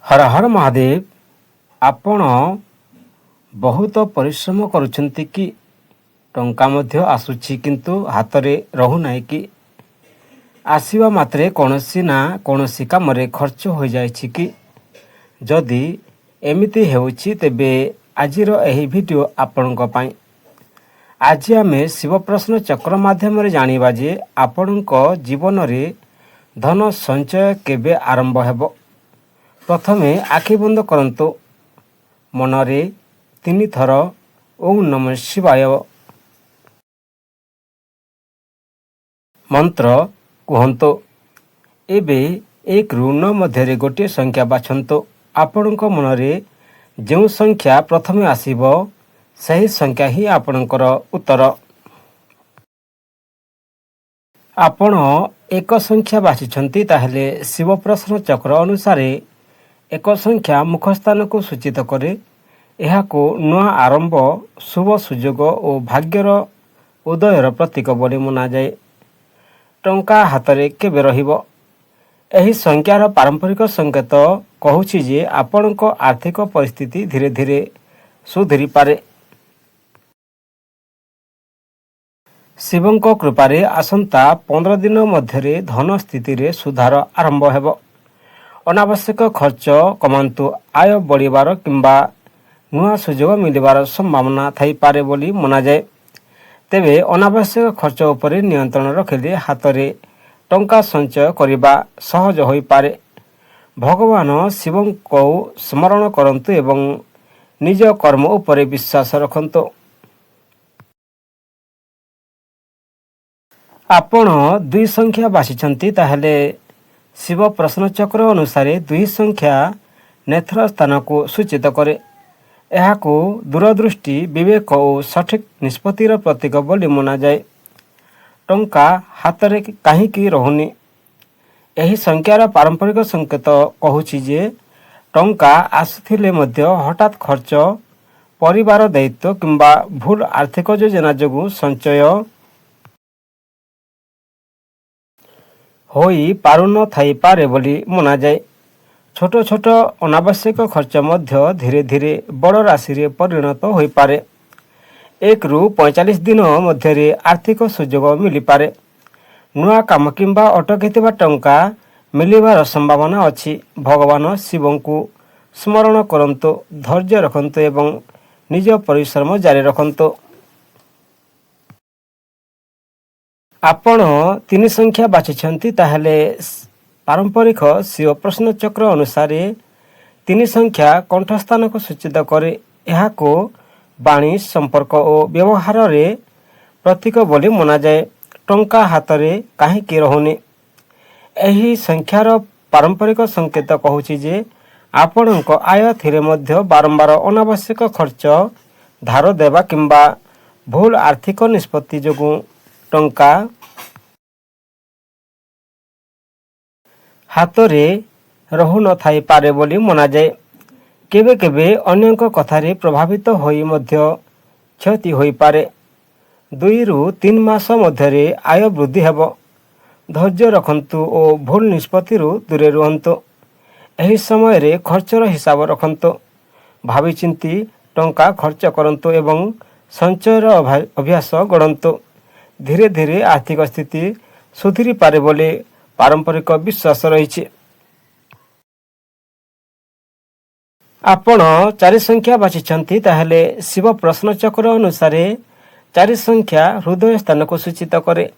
हर हर महादेव। आपण बहुत परिश्रम करुछंती कि टंका मध्य आसुछि किंतु हाथ रे रहु नाही कि आसीबा मात्रे कोनोसी ना कोनोसी कामरे खर्च हो जायछि कि जदि एमिति हेउछि तेबे आजिर एही वीडियो आपणक पई। आज आमे शिव प्रश्न चक्र माध्यम रे जानिबा जे आपणक जीवन रे धन संचय केबे आरंभ हेबो। प्रथमे आखि बंद करंतु, मनरे 3 थर ओम नमः शिवाय मंत्र कहंतु। एबे 1 रु 9 मध्य गोटे संख्या बाछंतु। आपणक मनरे जो संख्या प्रथमे आसीबो सही संख्या ही आपणकर उत्तर। आपण एक संख्या बाछिछंती ताहेले शिव प्रश्न चक्र अनुसार एक संख्या मुखस्थान को सूचित करे। एहाको नुआ आरंभ, शुभ सुजोग और भाग्यर उदयर प्रतीक बोली मना जाए। टंका हाथरे केबे रहिबो। एही संख्यार पारंपरिक संकेत कहूछि जे आपणक आर्थिक परिस्थिति धीरे धीरे सुधरी पारे। शिवंक कृपारे आसंता 15 दिन मध्यरे धन स्थिति रे सुधार आरंभ हेबो। अनावश्यक खर्च कमांतु, आय बढ़िबार किंबा नुआ सुजोग मिलिबार संभावना थाई पारे बोली मना जाए। तेबे अनावश्यक खर्च उपरे नियंत्रण रखिले हाथरे टंका संचय करिबा सहज होई पारे। भगवान शिवंको स्मरण करंतु एवं निज कर्म उपरे विश्वास रखंतु। आपण 2 संख्या बाछिछंती ताहेले शिव प्रश्न चक्र अनुसार 2 संख्या नेत्र स्थान को सूचित करे। एहाको दूरदृष्टि, विवेक और सठिक निष्पत्तिर प्रतीक बोली मना जाए। टंका हाथरे काहींकि रहुनी। एही संख्यार पारंपरिक संकेत कहूछि जे टंका आसुथिले मध्य हठात खर्च, परिवार दायित्व किंबा भूल आर्थिक योजना जोगु संचय होई पारु न थाई पारे बोली मना जाए। छोट छोट अनावश्यक खर्च मध्य धीरे धीरे बड़ राशि रे परिणत होई पारे। 1 रु 45 दिन मध्य आर्थिक सुजोग मिली पारे। नुआ काम किंबा अटकीथिबा टंका मिलिबार संभावना अछि। भगवान शिवंकु स्मरण करंतु, धैर्य रखंतु एवं निज परिश्रम जारी रखंतु। आपण 3 संख्या बाछिछंती ताहेले पारंपरिक शिव प्रश्न चक्र अनुसार 3 संख्या कंठस्थान को सूचित करे। एहाको वाणी, संपर्क और व्यवहार रे प्रतीक बोली मना जाए। टंका हाथरे काहींकि रहुनी। एही संख्यार पारंपरिक संकेत कहूछि जे आपणक आय थिरे मध्य बारंबार अनावश्यक खर्च, धार देवा किंबा भूल आर्थिक निष्पत्ति जोगु टंका हाथरे रहु न थाई पारे बोली मना जाए। केबे केबे अन्यक कथारे प्रभावित होई मध्य क्षति होई पारे। 2 रु 3 मास मध्यरे आय वृद्धि हेबो। धैर्य रखंतु और भूल निष्पत्ति रु दूरे रुहंतु। एही समय रे खर्चर हिसाब रखंतु। भावी चिंती टंका खर्च करंतु एवं संचयर अभ्यास गढ़ंतु। धीरे धीरे आर्थिक स्थिति सुधरी पारे बोले पारंपरिक विश्वास रही। आपण 4 संख्या बाछिछंती ताहेले शिव प्रश्न चक्र अनुसार 4 संख्या हृदय स्थान को सूचित करे।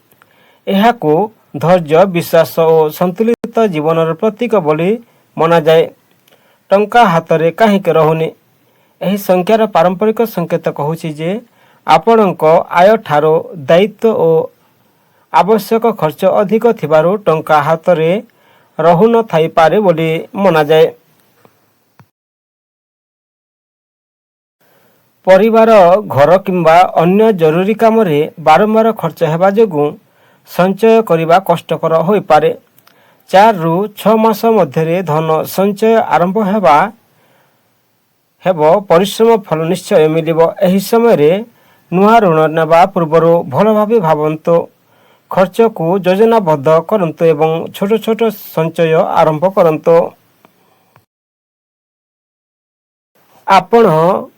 एहाको धैर्य, विश्वास और संतुलित जीवन प्रतीक बोली मना जाए। टंका हाथरे काहींकि रहुनी। एही संख्यार पारंपरिक संकेत कहूछि जे आपणक आय ठारो दायित्व और आवश्यक खर्च अधिक थिबारु टंका हाथरे रहु न थाई पारे बोली मना जाए। परिवार, घर किंबा अन्य जरूरी काम रे बारंबार खर्च हेबा जोगु संचय करिबा कष्टकर होई पारे। 4 रु 6 मास मध्यरे धन संचय आरंभ हेबो। परिश्रम फल निश्चय मिलिबो। एही समय रे नुआ ऋण नेबा पूर्वरु भल भाबे भाबंतु। खर्च को योजनाबद्ध करंतु एवं छोट छोट संचय आरंभ करंतु। ଆପଣ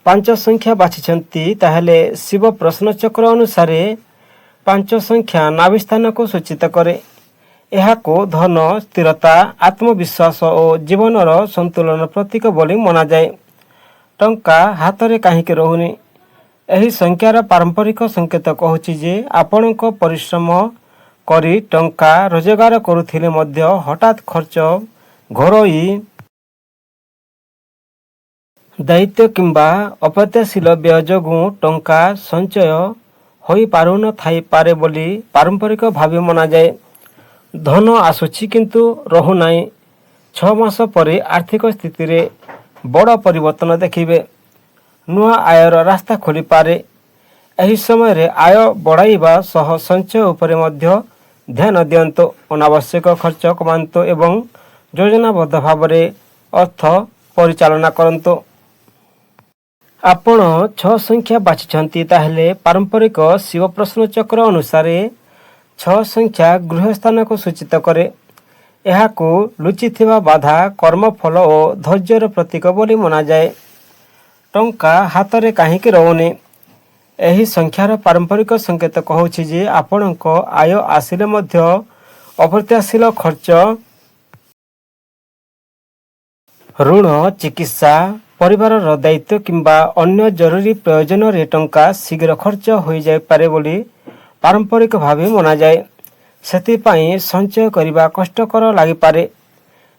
5 ସଂଖ୍ୟା ବାଛିଛନ୍ତି, ତାହେଲେ ଶିବ ପ୍ରଶ୍ନଚକ୍ର ଅନୁସାରେ 5 ସଂଖ୍ୟା ନାଭି ସ୍ଥାନକୁ ସୂଚିତ କରେ। ଏହାକୁ ଧନ, ସ୍ଥିରତା, ଆତ୍ମବିଶ୍ୱାସ ଓ ଜୀବନର ସନ୍ତୁଳନ ପ୍ରତୀକ ବୋଲି ମନାଯାଏ। ଟଙ୍କା ହାତରେ କାହିଁକି ରହୁନି? ଏହି ସଂଖ୍ୟାର ପାରମ୍ପରିକ ସଂକେତ କହୁଛି ଯେ ଆପଣଙ୍କ ପରିଶ୍ରମ କରି ଟଙ୍କା ରୋଜଗାର କରୁଥିଲେ ମଧ୍ୟ ହଠାତ୍ ଖର୍ଚ୍ଚ, ଘରୋଇ ଦାୟିତ୍ୱ କିମ୍ବା ଅପ୍ରତ୍ୟାଶିତ ବ୍ୟୟ ଯୋଗୁଁ ଟଙ୍କା ସଞ୍ଚୟ ହୋଇପାରୁନଥାଇପାରେ ବୋଲି ପାରମ୍ପରିକ ଭାବେ ମନାଯାଏ। ଧନ ଆସୁଛି କିନ୍ତୁ ରହୁନାହିଁ। 6 ମାସ ପରେ ଆର୍ଥିକ ସ୍ଥିତିରେ ବଡ଼ ପରିବର୍ତ୍ତନ ଦେଖିବେ। ନୂଆ ଆୟର ରାସ୍ତା ଖୋଲିପାରେ। ଏହି ସମୟରେ ଆୟ ବଢ଼ାଇବା ସହ ସଞ୍ଚୟ ଉପରେ ମଧ୍ୟ ଧ୍ୟାନ ଦିଅନ୍ତୁ। ଅନାବଶ୍ୟକ ଖର୍ଚ୍ଚ କମାନ୍ତୁ ଏବଂ ଯୋଜନାବଦ୍ଧ ଭାବରେ ଅର୍ଥ ପରିଚାଳନା କରନ୍ତୁ। ଆପଣ 6 ସଂଖ୍ୟା ବାଛିଛନ୍ତି, ତାହେଲେ ପାରମ୍ପରିକ ଶିବ ପ୍ରଶ୍ନଚକ୍ର ଅନୁସାରେ 6 ସଂଖ୍ୟା ଗୃହସ୍ଥାନକୁ ସୂଚିତ କରେ। ଏହାକୁ ଲୁଚିଥିବା ବାଧା, କର୍ମଫଳ ଓ ଧୈର୍ଯ୍ୟର ପ୍ରତୀକ ବୋଲି ମନାଯାଏ। ଟଙ୍କା ହାତରେ କାହିଁକି ରହୁନି? ଏହି ସଂଖ୍ୟାର ପାରମ୍ପରିକ ସଂକେତ କହୁଛି ଯେ ଆପଣଙ୍କ ଆୟ ଆସିଲେ ମଧ୍ୟ ଅପ୍ରତ୍ୟାଶିତ ଖର୍ଚ୍ଚ, ଋଣ, ଚିକିତ୍ସା, ପରିବାରର ଦାୟିତ୍ୱ କିମ୍ବା ଅନ୍ୟ ଜରୁରୀ ପ୍ରୟୋଜନରେ ଟଙ୍କା ଶୀଘ୍ର ଖର୍ଚ୍ଚ ହୋଇଯାଇପାରେ ବୋଲି ପାରମ୍ପରିକ ଭାବେ ମନାଯାଏ। ସେଥିପାଇଁ ସଞ୍ଚୟ କରିବା କଷ୍ଟକର ଲାଗିପାରେ।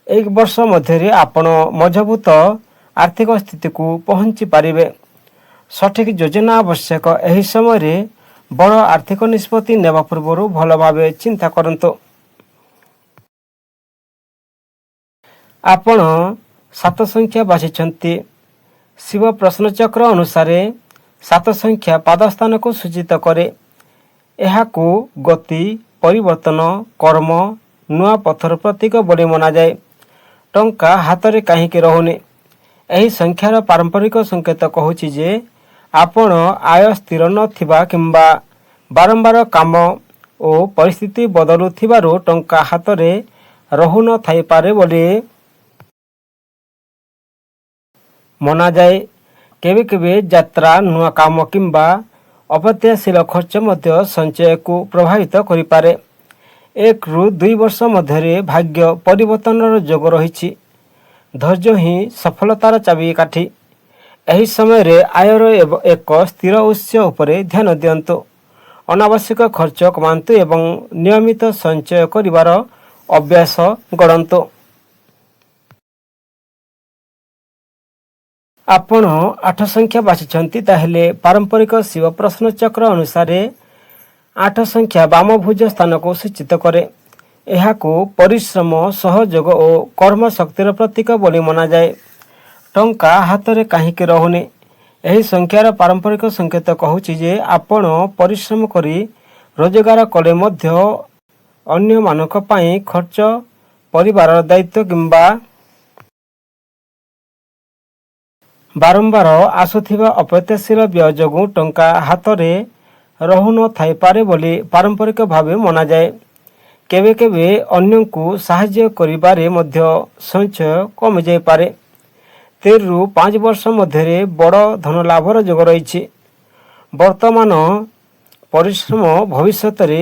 1 ବର୍ଷ ମଧ୍ୟରେ ଆପଣ ମଜବୁତ ଆର୍ଥିକ ସ୍ଥିତିକୁ ପହଞ୍ଚି ପାରିବେ। ସଠିକ୍ ଯୋଜନା ଆବଶ୍ୟକ। ଏହି ସମୟରେ ବଡ଼ ଆର୍ଥିକ ନିଷ୍ପତ୍ତି ନେବା ପୂର୍ବରୁ ଭଲ ଭାବେ ଚିନ୍ତା କରନ୍ତୁ। ଆପଣ 7 ସଂଖ୍ୟା ବାଛିଛନ୍ତି। ଶିବ ପ୍ରଶ୍ନଚକ୍ର ଅନୁସାରେ 7 ସଂଖ୍ୟା ପାଦସ୍ଥାନକୁ ସୂଚିତ କରେ। ଏହାକୁ ଗତି, ପରିବର୍ତ୍ତନ, କର୍ମ, ନୂଆ ପଥର ପ୍ରତୀକ ବୋଲି ମନାଯାଏ। ଟଙ୍କା ହାତରେ କାହିଁକି ରହୁନି? ଏହି ସଂଖ୍ୟାର ପାରମ୍ପରିକ ସଂକେତ କହୁଛି ଯେ ଆପଣ ଆୟ ସ୍ଥିର ନଥିବା କିମ୍ବା ବାରମ୍ବାର କାମ ଓ ପରିସ୍ଥିତି ବଦଳୁଥିବାରୁ ଟଙ୍କା ହାତରେ ରହୁନଥାଇପାରେ ବୋଲି ମନାଯାଏ। କେବେ କେବେ ଯାତ୍ରା, ନୂଆ କାମ କିମ୍ବା ଅପ୍ରତ୍ୟାଶିତ ଖର୍ଚ୍ଚ ମଧ୍ୟ ସଞ୍ଚୟକୁ ପ୍ରଭାବିତ କରିପାରେ। 1 ରୁ 2 ବର୍ଷ ମଧ୍ୟରେ ଭାଗ୍ୟ ପରିବର୍ତ୍ତନର ଯୋଗ ରହିଛି। ଧୈର୍ଯ୍ୟ ହିଁ ସଫଳତାର ଚାବିକାଠି। ଏହି ସମୟରେ ଆୟର ଏକ ସ୍ଥିର ଉତ୍ସ ଉପରେ ଧ୍ୟାନ ଦିଅନ୍ତୁ। ଅନାବଶ୍ୟକ ଖର୍ଚ୍ଚ କମାନ୍ତୁ ଏବଂ ନିୟମିତ ସଞ୍ଚୟ କରିବାର ଅଭ୍ୟାସ ଗଢ଼ନ୍ତୁ। ଆପଣ 8 ସଂଖ୍ୟା ବାଛିଛନ୍ତି, ତାହେଲେ ପାରମ୍ପରିକ ଶିବ ପ୍ରଶ୍ନଚକ୍ର ଅନୁସାରେ 8 ସଂଖ୍ୟା ବାମଭୁଜ ସ୍ଥାନକୁ ସୂଚିତ କରେ। ଏହାକୁ ପରିଶ୍ରମ, ସହଯୋଗ ଓ କର୍ମଶକ୍ତିର ପ୍ରତୀକ ବୋଲି ମନାଯାଏ। ଟଙ୍କା ହାତରେ କାହିଁକି ରହୁନି? ଏହି ସଂଖ୍ୟାର ପାରମ୍ପରିକ ସଂକେତ କହୁଛି ଯେ ଆପଣ ପରିଶ୍ରମ କରି ରୋଜଗାର କଲେ ମଧ୍ୟ ଅନ୍ୟମାନଙ୍କ ପାଇଁ ଖର୍ଚ୍ଚ, ପରିବାରର ଦାୟିତ୍ୱ କିମ୍ବା ବାରମ୍ବାର ଆସୁଥିବା ଅପ୍ରତ୍ୟାଶିତ ବ୍ୟୟ ଯୋଗୁଁ ଟଙ୍କା ହାତରେ ରହୁନଥାଇପାରେ ବୋଲି ପାରମ୍ପରିକ ଭାବେ ମନାଯାଏ। କେବେ କେବେ ଅନ୍ୟଙ୍କୁ ସାହାଯ୍ୟ କରିବାରେ ମଧ୍ୟ ସଞ୍ଚୟ କମିଯାଇପାରେ। 3 ରୁ 5 ବର୍ଷ ମଧ୍ୟରେ ବଡ଼ ଧନଲାଭର ଯୋଗ ରହିଛି। ବର୍ତ୍ତମାନ ପରିଶ୍ରମ ଭବିଷ୍ୟତରେ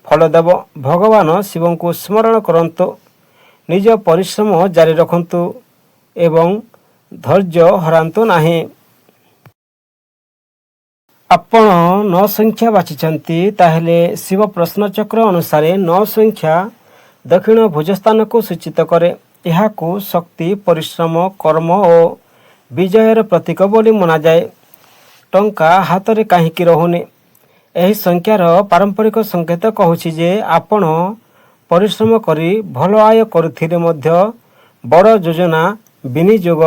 ଫଳ ଦେବ। ଭଗବାନ ଶିବଙ୍କୁ ସ୍ମରଣ କରନ୍ତୁ, ନିଜ ପରିଶ୍ରମ ଜାରି ରଖନ୍ତୁ ଏବଂ ଧୈର୍ଯ୍ୟ ହରାନ୍ତୁ ନାହିଁ। ଆପଣ 9 ସଂଖ୍ୟା ବାଛିଛନ୍ତି, ତାହେଲେ ଶିବ ପ୍ରଶ୍ନଚକ୍ର ଅନୁସାରେ 9 ସଂଖ୍ୟା ଦକ୍ଷିଣ ଭୁଜସ୍ଥାନକୁ ସୂଚିତ କରେ। ଏହାକୁ ଶକ୍ତି, ପରିଶ୍ରମ, କର୍ମ ଓ ବିଜୟର ପ୍ରତୀକ ବୋଲି ମନାଯାଏ। ଟଙ୍କା ହାତରେ କାହିଁକି ରହୁନି? ଏହି ସଂଖ୍ୟାର ପାରମ୍ପରିକ ସଂକେତ କହୁଛି ଯେ ଆପଣ ପରିଶ୍ରମ କରି ଭଲ ଆୟ କରୁଥିଲେ ମଧ୍ୟ ବଡ଼ ଯୋଜନା, ବିନିଯୋଗ,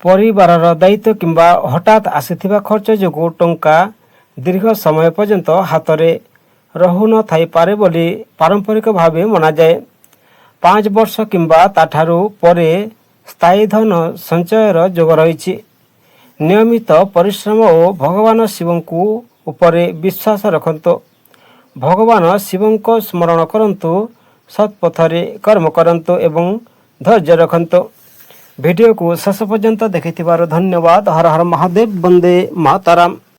ପରିବାରର ଦାୟିତ୍ୱ କିମ୍ବା ହଠାତ୍ ଆସିଥିବା ଖର୍ଚ୍ଚ ଯୋଗୁଁ ଟଙ୍କା ଦୀର୍ଘ ସମୟ ପର୍ଯ୍ୟନ୍ତ ହାତରେ ରହୁନଥାଇପାରେ ବୋଲି ପାରମ୍ପରିକ ଭାବେ ମନାଯାଏ। 5 ବର୍ଷ କିମ୍ବା ତାଠାରୁ ପରେ ସ୍ଥାୟୀ ଧନ ସଞ୍ଚୟର ଯୋଗ ରହିଛି। ନିୟମିତ ପରିଶ୍ରମ ଓ ଭଗବାନ ଶିବଙ୍କୁ ଉପରେ ବିଶ୍ୱାସ ରଖନ୍ତୁ। ଭଗବାନ ଶିବଙ୍କ ସ୍ମରଣ କରନ୍ତୁ, ସତ୍ପଥରେ କର୍ମ କରନ୍ତୁ ଏବଂ ଧୈର୍ଯ୍ୟ ରଖନ୍ତୁ। ଭିଡ଼ିଓକୁ ଶେଷ ପର୍ଯ୍ୟନ୍ତ ଦେଖିଥିବାରୁ ଧନ୍ୟବାଦ। ହର ହର ମହାଦେବ, ବନ୍ଦେ ମାତାରାମ।